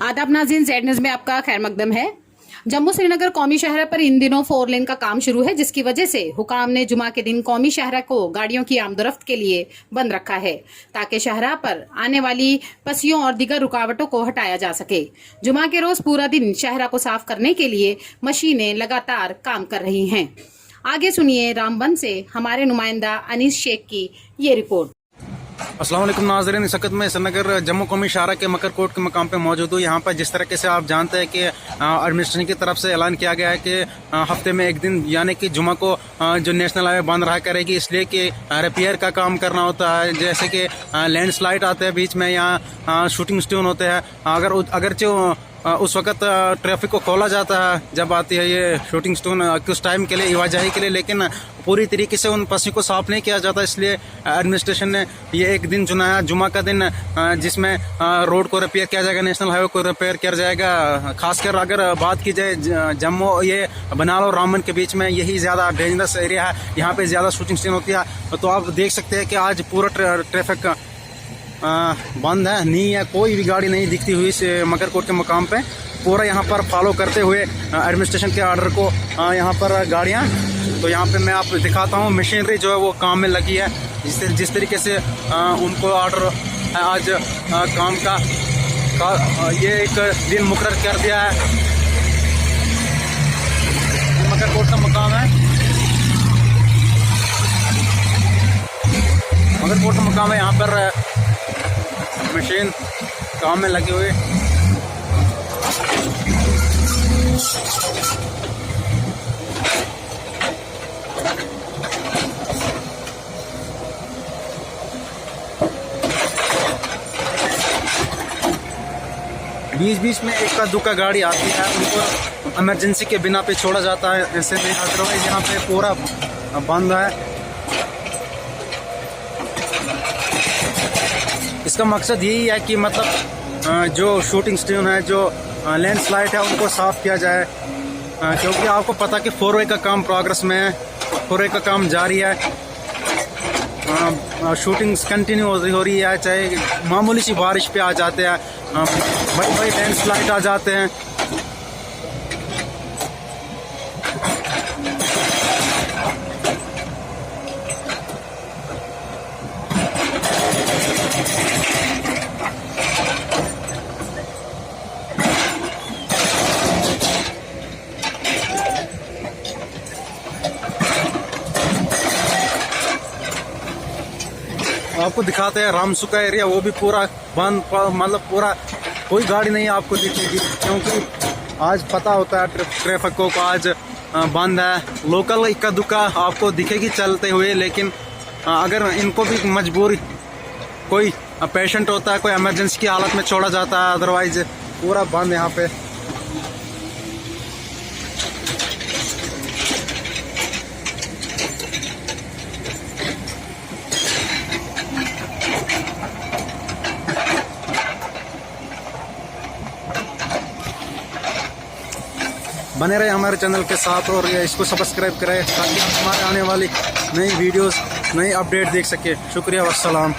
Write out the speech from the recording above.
आदाब नाज़रीन, Z news में आपका खैर मकदम है। जम्मू श्रीनगर कौमी शहर पर इन दिनों 4 लेन का काम शुरू है, जिसकी वजह से हुकाम ने जुमा के दिन कौमी शहर को गाड़ियों की आमदोरफ्त के लिए बंद रखा है, ताकि शहर पर आने वाली पसियों और दीगर रुकावटों को हटाया जा सके। जुमा के रोज पूरा दिन शहर को साफ करने के लिए मशीनें लगातार काम कर रही हैं। आगे सुनिए रामबन से हमारे नुमाइंदा अनीस शेख की ये रिपोर्ट। अस्सलाम वालेकुम नाज़रीन, इस वक्त मैं श्रीनगर जम्मू कौमी शाहरा के मकरकोट के मकाम पे मौजूद हूँ। यहाँ पर जिस तरीके से आप जानते हैं कि एडमिनिस्ट्रेशन की तरफ से ऐलान किया गया है कि हफ्ते में एक दिन यानी कि जुमा को जो नेशनल हाईवे बंद रहा करेगी, इसलिए कि रिपेयर का काम करना होता है, जैसे कि लैंडस्लाइड आते हैं बीच में, यहाँ शूटिंग स्टोन होते हैं। अगर जो उस वक्त ट्रैफिक को खोला जाता है जब आती है ये शूटिंग स्टोन कुछ टाइम के लिए आवाजाही के लिए, लेकिन पूरी तरीके से उन पसियों को साफ नहीं किया जाता। इसलिए एडमिनिस्ट्रेशन ने ये एक दिन चुना है, जुमा का दिन, जिसमें रोड को रिपेयर किया जाएगा, नेशनल हाईवे को रिपेयर किया जाएगा। खासकर अगर बात की जाए जम्मू ये बनाल और रामबन के बीच में, यही ज़्यादा डेंजरस एरिया है, यहाँ पे ज़्यादा शूटिंग स्टोन होती है। तो आप देख सकते हैं कि आज पूरा ट्रैफिक बंद है, नहीं है, कोई भी गाड़ी नहीं दिखती हुई इस मकरकोट के मकाम पे। पूरा यहाँ पर फॉलो करते हुए एडमिनिस्ट्रेशन के ऑर्डर को यहाँ पर गाड़ियाँ, तो यहाँ पे मैं आपको दिखाता हूँ मशीनरी जो है वो काम में लगी है। जिस तरीके से उनको ऑर्डर आज काम का ये एक दिन मुकर्रर कर दिया है। मकरकोट का मकाम है, मकरकोट का मकाम है, यहाँ पर मशीन काम में लगी हुई। बीच बीच में एक का दुक्का गाड़ी आती है, उनको इमरजेंसी के बिना पे छोड़ा जाता है, ऐसे में अदरवाइज यहाँ पे पूरा बंद है। इसका मकसद यही है कि मतलब जो शूटिंग स्टोन है, जो लैंडस्लाइड है, उनको साफ किया जाए, क्योंकि आपको पता कि 4 वे का काम प्रोग्रेस में है, 4 वे का काम जारी है। शूटिंग्स कंटिन्यू हो रही है, चाहे मामूली सी बारिश पे आ जाते हैं, बड़े लैंडस्लाइड आ जाते हैं। आपको दिखाते हैं रामसू का एरिया, वो भी पूरा बंद, मतलब पूरा कोई गाड़ी नहीं आपको दिखेगी, क्योंकि आज पता होता है ट्रैफिक को आज बंद है। लोकल इक्का दुक्का आपको दिखेगी चलते हुए, लेकिन अगर इनको भी मजबूरी, कोई पेशेंट होता है, कोई इमरजेंसी की हालत में छोड़ा जाता है, अदरवाइज पूरा बंद यहाँ पे। बने रहे हमारे चैनल के साथ और इसको सब्सक्राइब करें, ताकि आप हमारे आने वाली नई वीडियोस, नई अपडेट देख सके। शुक्रिया, वस्सलाम।